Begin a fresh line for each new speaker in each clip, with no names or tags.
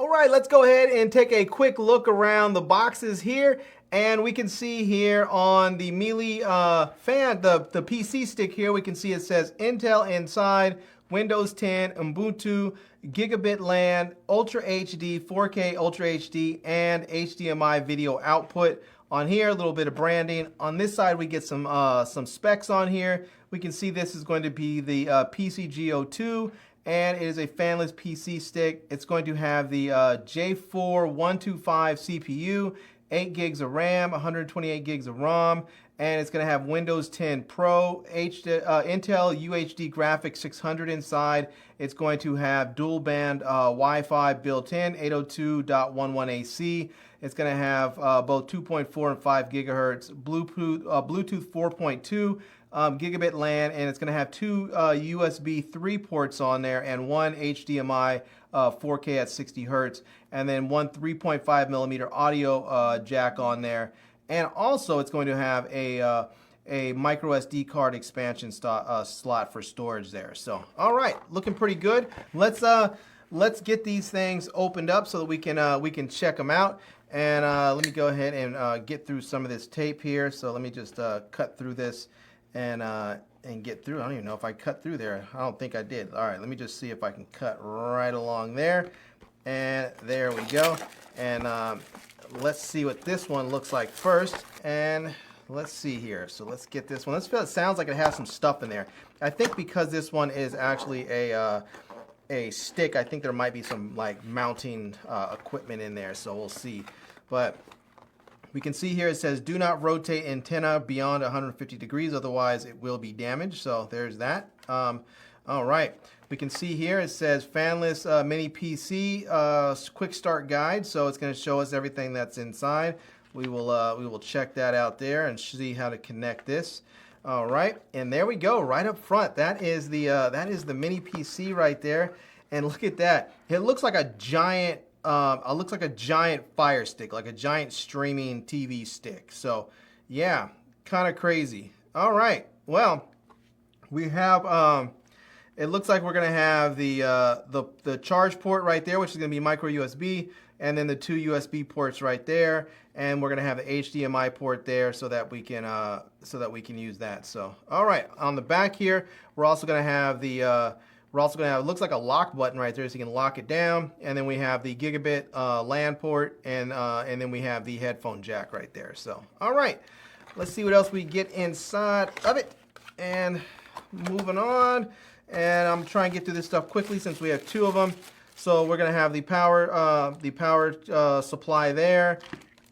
All right, let's go ahead and take a quick look around the boxes here. And we can see here on the MeLE the PC stick here, we can see it says Intel inside, Windows 10, Ubuntu, Gigabit LAN, Ultra HD, 4K Ultra HD, and HDMI video output. On here, a little bit of branding. On this side, we get some specs on here. We can see this is going to be the PCGO2, and it is a fanless PC stick. It's going to have the J4125 CPU, 8 gigs of RAM, 128 gigs of ROM, and it's going to have Windows 10 Pro, Intel UHD Graphics 600 inside. It's going to have dual band Wi-Fi built in, 802.11ac. It's going to have both 2.4 and 5 gigahertz, Bluetooth 4.2, gigabit LAN, and it's going to have two USB 3 ports on there and one HDMI 4K at 60 hertz, and then one 3.5 millimeter audio jack on there. And also, it's going to have a micro SD card expansion slot for storage there. So, all right, looking pretty good. Let's get these things opened up so that we can check them out. And let me go ahead and get through some of this tape here. So let me just cut through this and get through. I don't even know if I cut through there. I don't think I did. All right, let me just see if I can cut right along there. And there we go. And let's see what this one looks like first. And let's see here. So let's get this one. It sounds like it has some stuff in there. I think because this one is actually a stick, I think there might be some like mounting equipment in there. So we'll see. But we can see here it says do not rotate antenna beyond 150 degrees, otherwise it will be damaged. So there's that. All right. We can see here it says fanless mini PC quick start guide. So it's going to show us everything that's inside. We will check that out there and see how to connect this. All right, and there we go, right up front. That is the mini PC right there. And look at that. It looks like a giant Fire Stick, like a giant streaming TV stick. So yeah, kind of crazy. All right. Well, we have. It looks like we're going to have the charge port right there, which is going to be micro USB, and then the two USB ports right there, and we're going to have the HDMI port there so that we can use that. So, all right, on the back here, we're also going to have it looks like a lock button right there, so you can lock it down, and then we have the gigabit LAN port, and then we have the headphone jack right there. So, all right, let's see what else we get inside of it, and moving on. And I'm trying to get through this stuff quickly since we have two of them. So we're going to have the power supply there,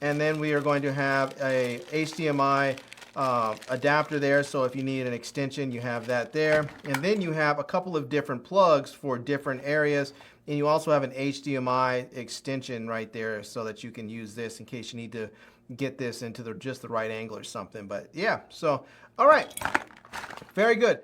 and then we are going to have a HDMI adapter there. So if you need an extension, you have that there. And then you have a couple of different plugs for different areas, and you also have an HDMI extension right there so that you can use this in case you need to get this into just the right angle or something. But yeah, so all right, very good.